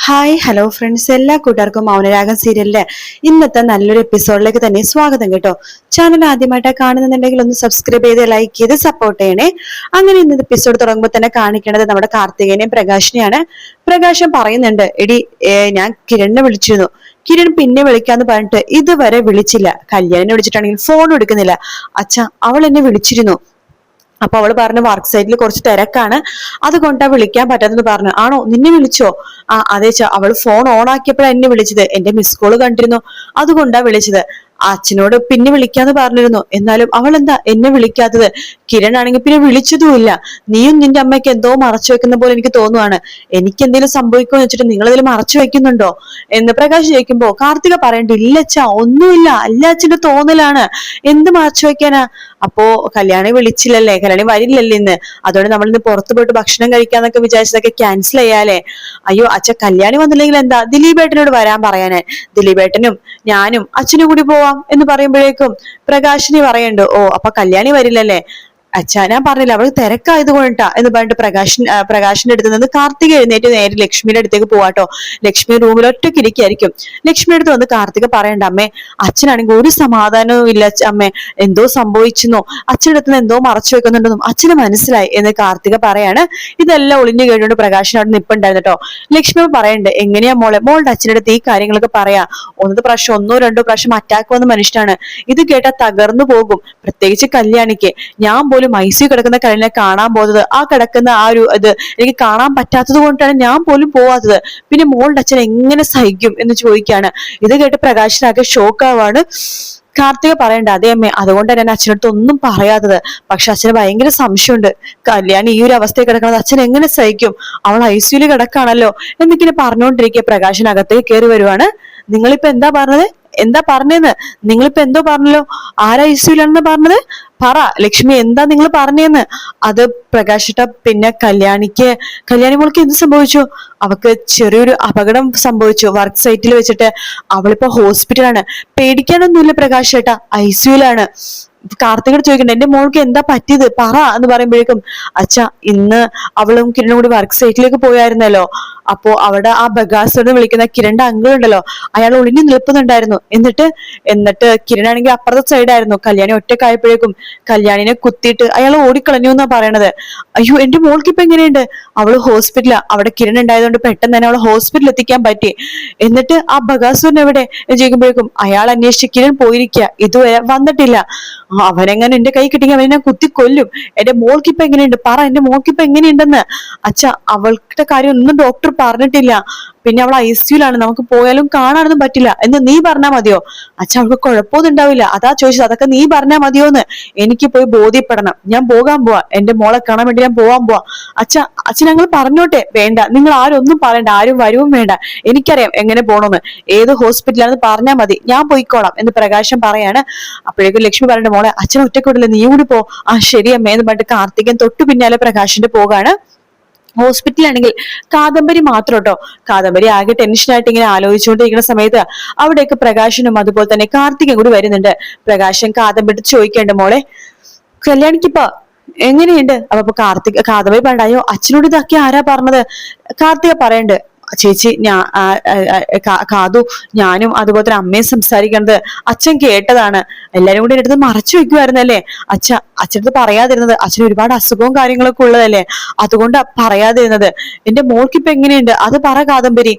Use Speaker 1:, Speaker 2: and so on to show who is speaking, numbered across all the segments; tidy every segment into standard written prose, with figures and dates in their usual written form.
Speaker 1: Hi hello friends, എല്ലാ കൂട്ടുകാർക്കും മൗനരാഗം സീരിയലിലെ ഇന്നത്തെ നല്ലൊരു എപ്പിസോഡിലേക്ക് തന്നെ സ്വാഗതം കേട്ടോ. ചാനൽ ആദ്യമായിട്ടാണ് കാണുന്നുണ്ടെങ്കിൽ ഒന്ന് സബ്സ്ക്രൈബ് ചെയ്ത് ലൈക്ക് ചെയ്ത് സപ്പോർട്ട് ചെയ്യണേ. അങ്ങനെ ഇന്നത്തെ എപ്പിസോഡ് തുടങ്ങുമ്പോൾ തന്നെ കാണിക്കേണ്ടത് നമ്മുടെ കാർത്തികേനെയും പ്രകാശിനെയാണ്. പ്രകാശം പറയുന്നുണ്ട്, എടി ഞാൻ കിരണിനെ വിളിച്ചിരുന്നു, കിരൺ പിന്നെ വിളിക്കാന്ന് പറഞ്ഞിട്ട് ഇതുവരെ വിളിച്ചില്ല. കല്യാണിനെ വിളിച്ചിട്ടാണെങ്കിൽ ഫോൺ എടുക്കുന്നില്ല. അച്ഛാ, അവൾ എന്നെ വിളിച്ചിരുന്നു. അപ്പൊ അവള് പറഞ്ഞു വർക്ക് സൈറ്റിൽ കുറച്ച് തിരക്കാണ്, അതുകൊണ്ടാ വിളിക്കാൻ പറ്റാത്തെന്ന് പറഞ്ഞു. ആണോ, നിന്നെ വിളിച്ചോ? അതെ ചാ, അവള് ഫോൺ ഓൺ ആക്കിയപ്പോഴാണ് എന്നെ വിളിച്ചത്. എന്റെ മിസ് കോള് കണ്ടിരുന്നു, അതുകൊണ്ടാ വിളിച്ചത്. അച്ഛനോട് പിന്നെ വിളിക്കാന്ന് പറഞ്ഞിരുന്നു, എന്നാലും അവൾ എന്താ എന്നെ വിളിക്കാത്തത്? കിരൺ ആണെങ്കിൽ പിന്നെ വിളിച്ചതുമില്ല. നീയും നിന്റെ അമ്മയ്ക്ക് എന്തോ മറച്ചു വെക്കുന്ന പോലെ എനിക്ക് തോന്നുവാണ്. എനിക്ക് എന്തെങ്കിലും സംഭവിക്കുമെന്ന് വെച്ചിട്ട് നിങ്ങൾ ഇതിൽ മറച്ചു വെക്കുന്നുണ്ടോ എന്ന് പ്രകാശ് ചോദിക്കുമ്പോ കാർത്തിക പറയണ്ട, ഇല്ല അച്ഛാ, ഒന്നുമില്ല, അല്ല അച്ഛന്റെ തോന്നലാണ്, എന്ത് മറച്ചു വെക്കാനാ? അപ്പോ കല്യാണി വിളിച്ചില്ലല്ലേ, കല്യാണി വരില്ലല്ലേ ഇന്ന്, അതോടെ നമ്മൾ ഇന്ന് പുറത്തു പോയിട്ട് ഭക്ഷണം കഴിക്കാന്നൊക്കെ വിചാരിച്ചതൊക്കെ ക്യാൻസൽ ചെയ്യാലേ. അയ്യോ അച്ഛ, കല്യാണി വന്നില്ലെങ്കിൽ എന്താ, ദിലീപേട്ടനോട് വരാൻ പറയാനേ, ദിലീപേട്ടനും ഞാനും അച്ഛനും കൂടി പോവാം എന്ന് പറയുമ്പോഴേക്കും പ്രകാശിനി പറയണ്ട്, ഓ അപ്പൊ കല്യാണി വരില്ലല്ലേ? അച്ഛാ, ഞാൻ പറഞ്ഞില്ല, അവൾ തിരക്കായത് കൊണ്ടാ എന്ന് പറഞ്ഞിട്ട് പ്രകാശിന്റെ അടുത്ത് നിന്ന് കാർത്തിക എഴുന്നേറ്റ് നേരെ ലക്ഷ്മിയുടെ അടുത്തേക്ക് പോവാട്ടോ. ലക്ഷ്മി റൂമിൽ ഒറ്റയ്ക്ക് ഇരിക്കുകയായിരിക്കും. ലക്ഷ്മിയുടെ അടുത്ത് വന്ന് കാർത്തിക പറയണ്ട, അമ്മേ അച്ഛനാണെങ്കിൽ ഒരു സമാധാനവും ഇല്ല അമ്മേ, എന്തോ സംഭവിച്ചെന്നോ, അച്ഛൻ്റെ അടുത്ത് നിന്ന് എന്തോ മറച്ചു വെക്കുന്നുണ്ടെന്നും അച്ഛന് മനസ്സിലായി എന്ന് കാർത്തിക പറയാണ്. ഇതെല്ലാം ഒളിഞ്ഞു കേട്ടുകൊണ്ട് പ്രകാശിന് അവിടെ നിപ്പുണ്ടായിരുന്നു കേട്ടോ. ലക്ഷ്മി പറയണ്ട്, എങ്ങനെയാ മോളെ, മോളുടെ അച്ഛൻ്റെ അടുത്ത് ഈ കാര്യങ്ങളൊക്കെ പറയാ? ഒന്നോ രണ്ടോ പ്രാവശ്യം അറ്റാക്ക് വന്ന മനുഷ്യനാണ്, ഇത് കേട്ടാ തകർന്നു പോകും. പ്രത്യേകിച്ച് കല്യാണിക്ക്. ഞാൻ പോലും ഐസിയു കിടക്കുന്ന കല്യാണിനെ കാണാൻ പോകുന്നത്, ആ കിടക്കുന്ന ആ ഒരു ഇത് എനിക്ക് കാണാൻ പറ്റാത്തത് കൊണ്ടാണ് ഞാൻ പോലും പോവാത്തത്. പിന്നെ മോളുടെ അച്ഛൻ എങ്ങനെ സഹിക്കും എന്ന് ചോദിക്കാണ്. ഇത് കേട്ട് പ്രകാശിനാകെ ഷോക്കാവാണ്. കാർത്തിക പറയണ്ട, അതേ അമ്മേ, അതുകൊണ്ടാണ് ഞാൻ അച്ഛനടുത്ത് ഒന്നും പറയാത്തത്. പക്ഷെ അച്ഛന് ഭയങ്കര സംശയമുണ്ട്, കല്യാണി ഈ ഒരു അവസ്ഥയിൽ കിടക്കുന്നത് അച്ഛൻ എങ്ങനെ സഹിക്കും, അവൾ ഐസിയുല് കിടക്കാണല്ലോ എന്നിങ്ങനെ പറഞ്ഞുകൊണ്ടിരിക്കുക പ്രകാശിനകത്തേക്ക് കയറി വരുവാണ്. നിങ്ങളിപ്പോ എന്താ പറഞ്ഞെന്ന് നിങ്ങളിപ്പോ എന്തോ പറഞ്ഞല്ലോ, ആരാ ഐസിയുലാണെന്ന് പറഞ്ഞത്? പറ ലക്ഷ്മി, എന്താ നിങ്ങൾ പറഞ്ഞെന്ന്? അത് പ്രകാശിട്ട, പിന്നെ കല്യാണി മോൾക്ക് എന്ത് സംഭവിച്ചു? അവക്ക് ചെറിയൊരു അപകടം സംഭവിച്ചു വർക്ക് സൈറ്റിൽ വെച്ചിട്ട്. അവളിപ്പോ ഹോസ്പിറ്റലാണ്. പേടിക്കാനൊന്നുമില്ല പ്രകാശ് ചേട്ടാ, ഐസിയുലാണ്. കാർത്തികോട് ചോദിക്കണ്ട, എന്റെ മോൾക്ക് എന്താ പറ്റിയത് പറ എന്ന് പറയുമ്പോഴേക്കും, അച്ഛാ, ഇന്ന് അവളും കിരണും കൂടി വർക്ക് സൈറ്റിലേക്ക് പോയായിരുന്നല്ലോ. അപ്പോ അവിടെ ആ ബഗാസോട് വിളിക്കുന്ന കിരണിന്റെ അങ്കിൾ ഉണ്ടല്ലോ, അയാൾ ഒളിഞ്ഞു നിൽക്കുന്നുണ്ടായിരുന്നു. എന്നിട്ട് കിരണാണെങ്കിൽ അപ്പുറത്തെ സൈഡായിരുന്നു. കല്യാണി ഒറ്റക്കായപ്പോഴേക്കും കല്യാണിനെ കുത്തിയിട്ട് അയാൾ ഓടിക്കളഞ്ഞു എന്നാ പറയണത്. അയ്യോ, എന്റെ മോൾക്ക് ഇപ്പൊ എങ്ങനെയുണ്ട്? അവള് ഹോസ്പിറ്റലാ, അവിടെ കിരൺ ഉണ്ടായതുകൊണ്ട് പെട്ടെന്ന് തന്നെ അവളെ ഹോസ്പിറ്റലിൽ എത്തിക്കാൻ പറ്റി. എന്നിട്ട് ആ ബഗാസുരൻ എവിടെ എന്ന് ചോദിക്കുമ്പോഴേക്കും അയാൾ അന്വേഷിച്ച് കിരൺ പോയിരിക്കുക, ഇതുവരെ വന്നിട്ടില്ല. അവനെങ്ങനെ എന്റെ കൈ കിട്ടിയെങ്കിൽ അവനെ ഞാൻ കുത്തിക്കൊല്ലും. എന്റെ മോൾക്ക് ഇപ്പൊ എങ്ങനെയുണ്ട് പറ, എന്റെ മോൾക്ക് ഇപ്പൊ എങ്ങനെയുണ്ടെന്ന്? അച്ഛാ, അവളുടെ കാര്യം ഒന്നും ഡോക്ടർ പറഞ്ഞിട്ടില്ല. പിന്നെ അവൾ ഐസിയുലാണ്, നമുക്ക് പോയാലും കാണാനൊന്നും പറ്റില്ല എന്ന് നീ പറഞ്ഞാൽ മതിയോ? അച്ഛാ, അവൾക്ക് കുഴപ്പമൊന്നും ഉണ്ടാവില്ല, അതാ ചോദിച്ചത്, അതൊക്കെ നീ പറഞ്ഞാൽ മതിയോന്ന്. എനിക്ക് പോയി ബോധ്യപ്പെടണം, ഞാൻ പോകാൻ പോവാ, എന്റെ മോളെ കാണാൻ വേണ്ടി ഞാൻ പോവാൻ പോവാ. അച്ഛൻ ഞങ്ങൾ പറഞ്ഞോട്ടെ? വേണ്ട, നിങ്ങൾ ആരും ഒന്നും പറയണ്ട, ആരും വരുവും വേണ്ട, എനിക്കറിയാം എങ്ങനെ പോണോന്ന്, ഏത് ഹോസ്പിറ്റലാണെന്ന് പറഞ്ഞാൽ മതി, ഞാൻ പോയിക്കോളാം എന്ന് പ്രകാശം പറയാണ്. അപ്പോഴേക്കും ലക്ഷ്മി പറയണ്ട, മോളെ അച്ഛൻ ഒറ്റക്കൂടില്ല, നീ കൂടി പോ. ശരി അമ്മേ എന്ന് പറഞ്ഞിട്ട് കാർത്തികൻ തൊട്ടു പിന്നാലെ പ്രകാശിന്റെ പോകാണ്. ഹോസ്പിറ്റലാണെങ്കിൽ കാദംബരി മാത്രം കേട്ടോ. കാദംബരി ആകെ ടെൻഷനായിട്ട് ഇങ്ങനെ ആലോചിച്ചുകൊണ്ടിരിക്കുന്ന സമയത്ത് അവിടേക്ക് പ്രകാശനും അതുപോലെ തന്നെ കാർത്തികൻ കൂടി വരുന്നുണ്ട്. പ്രകാശൻ കാദംബരി ചോദിക്കേണ്ട, മോളെ കല്യാണിക്കിപ്പോ എങ്ങനെയുണ്ട്? അപ്പൊ കാദംബരി പറയണ്ടായോ, അച്ഛനോട് ഇതൊക്കെ ആരാ പറഞ്ഞത്? കാർത്തിക പറയണ്ട്, ചേച്ചി, കാതു, ഞാനും അതുപോലെ തന്നെ അമ്മയും സംസാരിക്കണത് അച്ഛൻ കേട്ടതാണ്. എല്ലാരും കൂടി എടുത്ത് മറച്ചു വെക്കുമായിരുന്നല്ലേ അച്ഛനടുത്ത് പറയാതിരുന്നത്? അച്ഛന് ഒരുപാട് അസുഖവും കാര്യങ്ങളൊക്കെ ഉള്ളതല്ലേ, അതുകൊണ്ടാ പറയാതിരുന്നത്. എന്റെ മോൾക്കിപ്പൊ എങ്ങനെയുണ്ട് അത് പറ കാദംബരി.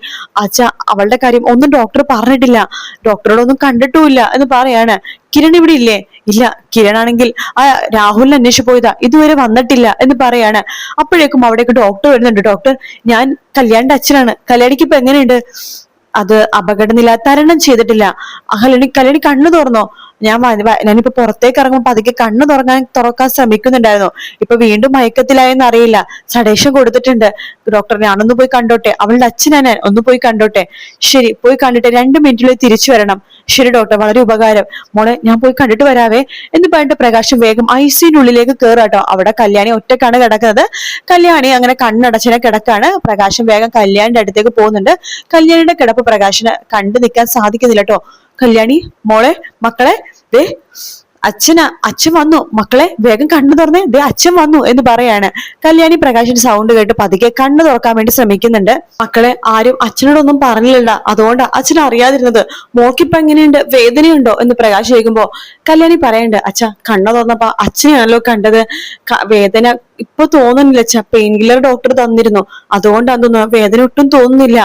Speaker 1: അവളുടെ കാര്യം ഒന്നും ഡോക്ടർ പറഞ്ഞിട്ടില്ല, ഡോക്ടറോടൊന്നും കണ്ടിട്ടുമില്ല എന്ന് പറയാണ്. കിരൺ ഇവിടെ ഇല്ലേ? ഇല്ല, കിരണാണെങ്കിൽ ആ രാഹുലിനെ അന്വേഷിച്ചു പോയതാ, ഇതുവരെ വന്നിട്ടില്ല എന്ന് പറയാണ്. അപ്പോഴേക്കും അവിടേക്ക് ഡോക്ടർ വരുന്നുണ്ട്. ഡോക്ടർ, ഞാൻ കല്യാണിന്റെ അച്ഛനാണ്, കല്യാണിക്ക് ഇപ്പൊ എങ്ങനെയുണ്ട്? അത് അപകടനില തരണം ചെയ്തിട്ടില്ല. കല്യാണി കണ്ണു തുറന്നോ? ഞാനിപ്പോ പുറത്തേക്ക് ഇറങ്ങുമ്പോൾ പതുക്കെ കണ്ണ് തുറക്കാൻ ശ്രമിക്കുന്നുണ്ടായിരുന്നു. ഇപ്പൊ വീണ്ടും മയക്കത്തിലായെന്ന് അറിയില്ല, സഡേഷൻ കൊടുത്തിട്ടുണ്ട്. ഡോക്ടർ, ഞാനൊന്ന് പോയി കണ്ടോട്ടെ, അവളുടെ അച്ഛനാണ്, ഒന്ന് പോയി കണ്ടോട്ടെ. ശരി, പോയി കണ്ടിട്ട് 2 മിനിറ്റിൽ തിരിച്ചു വരണം. ശരി ഡോക്ടർ, വളരെ ഉപകാരം. മോളെ, ഞാൻ പോയി കണ്ടിട്ട് വരാവേ എന്ന് പറഞ്ഞിട്ട് പ്രകാശം വേഗം ഐസിയുനുള്ളിലേക്ക് കേറാട്ടോ. അവിടെ കല്യാണി ഒറ്റക്കാണ് കിടക്കുന്നത്. കല്യാണി അങ്ങനെ കണ്ണടച്ചിനെ കിടക്കാണ്. പ്രകാശം വേഗം കല്യാണിന്റെ അടുത്തേക്ക് പോകുന്നുണ്ട്. കല്യാണിയുടെ കിടപ്പ് പ്രകാശിന് കണ്ടു നിൽക്കാൻ സാധിക്കുന്നില്ല കേട്ടോ. കല്യാണി, മോളെ, മക്കളെ, ദേ അച്ഛൻ വന്നു മക്കളെ, വേഗം കണ്ണു തുറന്നേ, ദേ അച്ഛൻ വന്നു എന്ന് പറയാണ്. കല്യാണി പ്രകാശിന്റെ സൗണ്ട് കേട്ട് പതുക്കെ കണ്ണു തുറക്കാൻ വേണ്ടി ശ്രമിക്കുന്നുണ്ട്. മക്കളെ, ആരും അച്ഛനോടൊന്നും പറഞ്ഞില്ല, അതുകൊണ്ടാ അച്ഛൻ അറിയാതിരുന്നത്. മോക്കിപ്പോ എങ്ങനെയുണ്ട്, വേദനയുണ്ടോ എന്ന് പ്രകാശ് ചോദിക്കുമ്പോ കല്യാണി പറയണ്ട്, അച്ഛ കണ്ണു തുറന്നപ്പോ അച്ഛനെയാണല്ലോ കണ്ടത്. വേദന ഇപ്പൊ തോന്നുന്നില്ല അച്ഛ, പെയിൻ കില്ലർ ഡോക്ടർ തന്നിരുന്നു, അതുകൊണ്ടാന്ന് തോന്നുന്നു, വേദന ഒട്ടും തോന്നുന്നില്ല.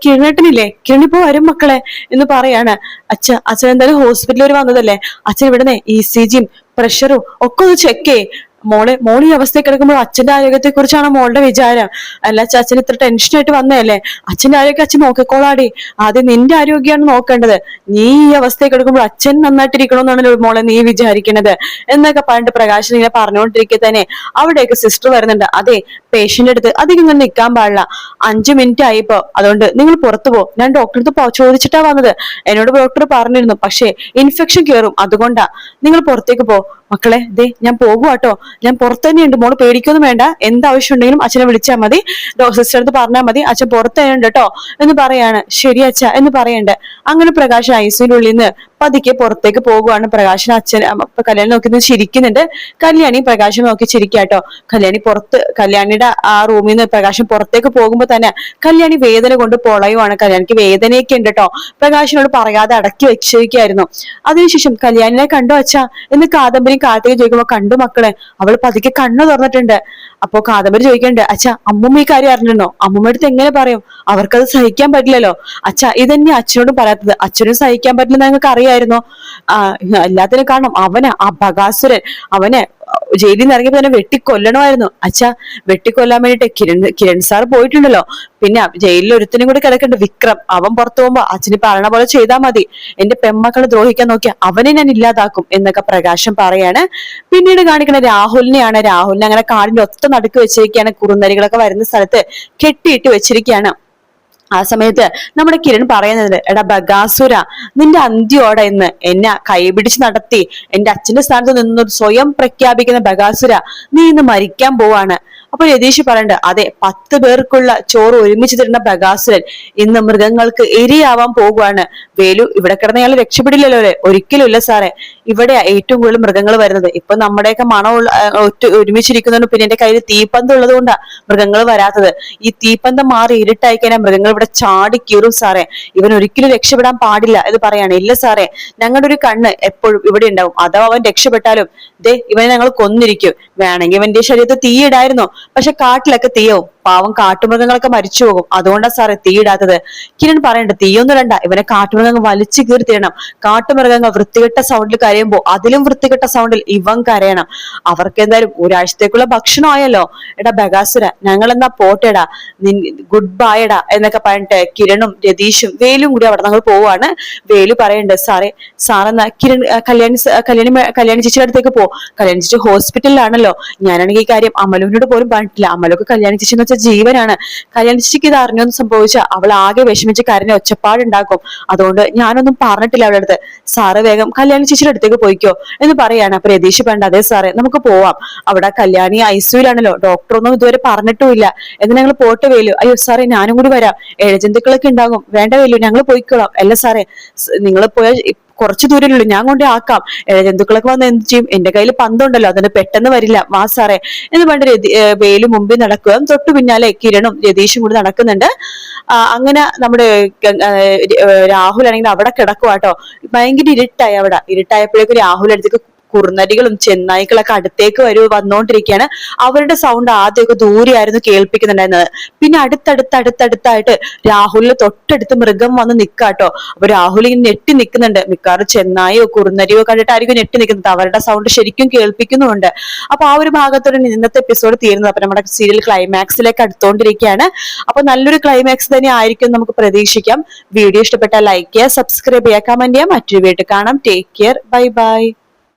Speaker 1: കിരണില്ലേ, കിരണിപ്പോ വരും മക്കളെ എന്ന് പറയാണ്. അച്ഛൻ എന്തായാലും ഹോസ്പിറ്റലിൽ വരെ വന്നതല്ലേ, അച്ഛൻ ഇവിടുന്ന് ECG-യും പ്രഷറും ഒക്കെ ഒന്ന് ചെക്ക് ചെയ്യേ. മോൾ ഈ അവസ്ഥയിൽ കിടക്കുമ്പോൾ അച്ഛന്റെ ആരോഗ്യത്തെ കുറിച്ചാണ് മോളുടെ വിചാരം. അല്ല അച്ഛൻ ഇത്ര ടെൻഷനായിട്ട് വന്നതല്ലേ, അച്ഛന്റെ ആരോഗ്യം അച്ഛൻ നോക്കിക്കോളാടി, ആദ്യം നിന്റെ ആരോഗ്യമാണ് നോക്കേണ്ടത്. നീ ഈ അവസ്ഥയിൽ കിടക്കുമ്പോൾ അച്ഛൻ നന്നായിട്ടിരിക്കണമെന്നാണല്ലോ മോളെ നീ വിചാരിക്കണത് എന്നൊക്കെ പറഞ്ഞിട്ട് പ്രകാശൻ ഇങ്ങനെ പറഞ്ഞുകൊണ്ടിരിക്കെ തന്നെ അവിടേക്ക് സിസ്റ്റർ വരുന്നുണ്ട്. അതെ, പേഷ്യന്റ് അടുത്ത് അധികം ഇങ്ങനെ നിൽക്കാൻ പാടില്ല, 5 മിനിറ്റ് ആയിപ്പോ, അതുകൊണ്ട് നിങ്ങൾ പുറത്തു പോ. ഞാൻ ഡോക്ടറെ അടുത്ത് ചോദിച്ചിട്ടാ വന്നത്, എന്നോട് ഡോക്ടർ പറഞ്ഞിരുന്നു, പക്ഷേ ഇൻഫെക്ഷൻ കയറും, അതുകൊണ്ടാ. നിങ്ങൾ പുറത്തേക്ക് പോ. മക്കളെ, ദേ ഞാൻ പോകുവാട്ടോ, ഞാൻ പുറത്ത് തന്നെയുണ്ട്, മോള് പേടിക്കൊന്നും വേണ്ട, എന്താവശ്യം ഉണ്ടെങ്കിലും അച്ഛനെ വിളിച്ചാൽ മതി, സിസ്റ്റർ അടുത്ത് പറഞ്ഞാൽ മതി, അച്ഛൻ പുറത്ത് തന്നെയുണ്ട് കേട്ടോ എന്ന് പറയാണ്. ശരി അച്ഛ എന്ന് പറയണ്ട്. അങ്ങനെ പ്രകാശ് ഐസിയുള്ളിൽ നിന്ന് പതുക്കെ പുറത്തേക്ക് പോകുവാണ്. പ്രകാശിന് അച്ഛൻ കല്യാണി നോക്കി ചിരിക്കുന്നുണ്ട്. കല്യാണി പ്രകാശം നോക്കി ചിരിക്കാട്ടോ. കല്യാണിയുടെ ആ റൂമിൽ നിന്ന് പ്രകാശം പുറത്തേക്ക് പോകുമ്പോ തന്നെ കല്യാണി വേദന കൊണ്ട് പൊളയുവാണ്. കല്യാണിക്ക് വേദനയൊക്കെ ഉണ്ട് കേട്ടോ. പ്രകാശിനോട് പറയാതെ അടക്കി വെച്ചിരിക്കായിരുന്നു. അതിനുശേഷം കല്യാണിനെ കണ്ടോ അച്ഛ എന്ന് കാദംബരി കാർത്തിക ചോദിക്കുമ്പോ കണ്ടു മക്കളെ, അവൾ പതുക്കെ കണ്ണു തുറന്നിട്ടുണ്ട്. അപ്പോ കാദംബരി ചോദിക്കണ്ട്, അച്ഛ അമ്മൂമ്മ ഈ കാര്യം അറിഞ്ഞിരുന്നോ? അമ്മൂമ്മ അടുത്ത് എങ്ങനെ പറയും, അവർക്കത് സഹിക്കാൻ പറ്റില്ലല്ലോ. ഇതന്നെ അച്ഛനോടും പറയാത്തത്, അച്ഛനും സഹിക്കാൻ പറ്റില്ലെന്ന് ഞങ്ങൾക്ക് അറിയായിരുന്നോ? എല്ലാത്തിനും കാരണം അവനാ, ആ ബകാസുരൻ. അവനെ ജയിലിൽ നിന്ന് ഇറങ്ങിയപ്പോ തന്നെ വെട്ടിക്കൊല്ലണമായിരുന്നു. വെട്ടിക്കൊല്ലാൻ വേണ്ടിട്ട് കിരൺ സാർ പോയിട്ടുണ്ടല്ലോ. പിന്നെ ജയിലിൽ ഒരുത്തിനും കൂടി കിടക്കണ്ട്, വിക്രം. അവൻ പുറത്തു പോകുമ്പോ അച്ഛന് പറയണ പോലെ ചെയ്താൽ മതി. എന്റെ പെമ്മക്കളെ ദ്രോഹിക്കാൻ നോക്കിയ അവനെ ഞാൻ ഇല്ലാതാക്കും എന്നൊക്കെ പ്രകാശം പറയാണ്. പിന്നീട് കാണിക്കുന്ന രാഹുലിനെയാണ്. രാഹുലിനെ അങ്ങനെ കാടിന്റെ ഒത്ത നടുക്ക് വെച്ചിരിക്കുകയാണ്. കുറുനരികളൊക്കെ വരുന്ന സ്ഥലത്ത് കെട്ടിയിട്ട് വെച്ചിരിക്കുകയാണ്. ആ സമയത്ത് നമ്മുടെ കിരൺ പറയുന്നത്, എടാ ബഗാസുര, നിന്റെ അന്ത്യോടെ ഇന്ന് എന്നെ കൈപിടിച്ച് നടത്തി എന്റെ അച്ഛന്റെ സ്ഥാനത്ത് നിന്ന് സ്വയം പ്രഖ്യാപിക്കുന്ന ബഗാസുര, നീ ഇന്ന് മരിക്കാൻ പോവാണ്. അപ്പൊ രതീഷ് പറയണ്ട്, അതെ, 10 പേർക്കുള്ള ചോറ് ഒരുമിച്ച് തരുന്ന ബഗാസുരൻ ഇന്ന് മൃഗങ്ങൾക്ക് ഇരയാവാൻ പോകുവാണ്. വേലു, ഇവിടെ കിടന്ന അയാൾ രക്ഷപ്പെടില്ലല്ലോ അല്ലെ? ഒരിക്കലും ഇല്ല സാറേ, ഇവിടെ ഏറ്റവും കൂടുതൽ മൃഗങ്ങൾ വരുന്നത്. ഇപ്പൊ നമ്മുടെയൊക്കെ മണമുള്ള ഒരുമിച്ചിരിക്കുന്നതുകൊണ്ട് പിന്നെ എന്റെ കയ്യിൽ തീപ്പന്തം ഉള്ളത് കൊണ്ടാ മൃഗങ്ങൾ വരാത്തത്. ഈ തീപ്പന്തം മാറി ഇരുട്ടായി കഴിഞ്ഞാൽ മൃഗങ്ങൾ ഇവിടെ ചാടി കീറും സാറേ. ഇവൻ ഒരിക്കലും രക്ഷപ്പെടാൻ പാടില്ല എന്ന് പറയാണ്. ഇല്ല സാറേ, ഞങ്ങളുടെ ഒരു കണ്ണ് എപ്പോഴും ഇവിടെ ഉണ്ടാവും, അഥവാ അവൻ രക്ഷപ്പെട്ടാലും ഇവനെ ഞങ്ങൾ കൊന്നിരിക്കും. വേണമെങ്കിൽ ഇവന്റെ ശരീരത്തിൽ തീയിടായിരുന്നു, പക്ഷെ കാട്ടിലൊക്കെ തീയാവും, പാവം കാട്ടുമൃഗങ്ങളൊക്കെ മരിച്ചു പോകും, അതുകൊണ്ടാ സാറേ തീയിടാത്തത്. കിരൺ പറയണ്ട, തീയൊന്നും ഇടണ്ട, ഇവനെ കാട്ടുമൃഗങ്ങൾ വലിച്ചു കീറി തീരണം. കാട്ടുമൃഗങ്ങൾ വൃത്തികെട്ട സൗണ്ടിൽ കരയുമ്പോ അതിലും വൃത്തികെട്ട സൗണ്ടിൽ ഇവൻ കരയണം. അവർക്ക് എന്തായാലും ഒരാഴ്ചത്തേക്കുള്ള ഭക്ഷണം ആയല്ലോ. എടാ ബഗാസുര, ഞങ്ങൾ എന്നാ പോട്ടെടാ, ഗുഡ് ബൈ എടാ എന്നൊക്കെ പറഞ്ഞിട്ട് കിരണും രതീഷും വേലും കൂടി അവിടെ ഞങ്ങൾ പോവാണ്. വേലു പറയണ്ട്, സാറെന്നാ കല്യാണി ചേച്ചിയുടെ അടുത്തേക്ക് പോ. കല്യാണി ചേച്ചി ഹോസ്പിറ്റലിലാണല്ലോ. ഞാനാണെങ്കിൽ ഈ കാര്യം അമലുവിനോട് പോലും പറഞ്ഞിട്ടില്ല. അമലൊക്കെ കല്യാണി ചേച്ചി എന്ന് വെച്ചാൽ ജീവനാണ്. കല്യാണി ചേച്ചിക്ക് ഇത് അറിഞ്ഞൊന്നും സംഭവിച്ചാൽ അവൾ ആകെ വിഷമിച്ച് കരഞ്ഞ ഒച്ചപ്പാടുണ്ടാക്കും. അതുകൊണ്ട് ഞാനൊന്നും പറഞ്ഞിട്ടില്ല അവളുടെ അടുത്ത്. സാറ് വേഗം കല്യാണി ചേച്ചിയുടെ അടുത്തേക്ക് പോയിക്കോ എന്ന് പറയാണ്. അപ്പൊ രതീഷ് വേണ്ട, അതെ സാറേ നമുക്ക് പോവാം, അവിടെ കല്യാണി ഐസിയുലാണല്ലോ, ഡോക്ടർ ഒന്നും ഇതുവരെ പറഞ്ഞിട്ടുമില്ല എന്ന് ഞങ്ങൾ പോട്ട് വേലു. അയ്യോ സാറേ, ഞാനും കൂടി വരാം, ഇഴജന്തുക്കളൊക്കെ ഉണ്ടാകും. വേണ്ട വേലു, ഞങ്ങൾ പോയിക്കോളാം. അല്ല സാറേ, നിങ്ങൾ പോയാൽ കുറച്ചു ദൂരമല്ലോ, ഞാൻ കൊണ്ടേ ആക്കാം. ജന്തുക്കളൊക്കെ വന്ന് എന്ത് ചെയ്യും, എന്റെ കയ്യിൽ പന്തുണ്ടല്ലോ, അതിന് പെട്ടെന്ന് വരില്ല, വാ സാറേ എന്ന് പറഞ്ഞിട്ട് വേലു മുമ്പിൽ നടക്കുക. തൊട്ടു പിന്നാലെ കിരണും രതീഷും കൂടി നടക്കുന്നുണ്ട്. അങ്ങനെ നമ്മുടെ രാഹുൽ ആണെങ്കിൽ അവിടെ കിടക്കുവാട്ടോ. ഭയങ്കര ഇരുട്ടായി. അവിടെ ഇരുട്ടായപ്പോഴേക്കും രാഹുൽ അടുത്തേക്ക് കുറുനരികളും ചെന്നായ്ക്കളൊക്കെ അടുത്തേക്ക് വന്നുകൊണ്ടിരിക്കുകയാണ്. അവരുടെ സൗണ്ട് ആദ്യമൊക്കെ ദൂരെയായിരുന്നു കേൾപ്പിക്കുന്നുണ്ടായിരുന്നത്. പിന്നെ അടുത്തടുത്തായിട്ട് രാഹുലിന് തൊട്ടടുത്ത് മൃഗം വന്ന് നിക്കാട്ടോ. അപ്പൊ രാഹുൽ ഇങ്ങനെ ഞെട്ടി നിൽക്കുന്നുണ്ട്. മിക്കവാറും ചെന്നായോ കുറുനരിയോ കണ്ടിട്ടായിരിക്കും ഞെട്ടി നിൽക്കുന്നത്. അവരുടെ സൗണ്ട് ശരിക്കും കേൾപ്പിക്കുന്നുണ്ട്. അപ്പൊ ആ ഒരു ഭാഗത്തോടെ ഇന്നത്തെ എപ്പിസോഡ് തീരുന്നത്. അപ്പൊ നമ്മുടെ സീരിയൽ ക്ലൈമാക്സിലേക്ക് അടുത്തോണ്ടിരിക്കുകയാണ്. അപ്പൊ നല്ലൊരു ക്ലൈമാക്സ് തന്നെ ആയിരിക്കും നമുക്ക് പ്രതീക്ഷിക്കാം. വീഡിയോ ഇഷ്ടപ്പെട്ടാൽ ലൈക്ക് ചെയ്യുക, സബ്സ്ക്രൈബ് ചെയ്യുക, കമന്റ് ചെയ്യുക. മറ്റൊരു വീഡിയോ കാണാം. Take care, bye bye.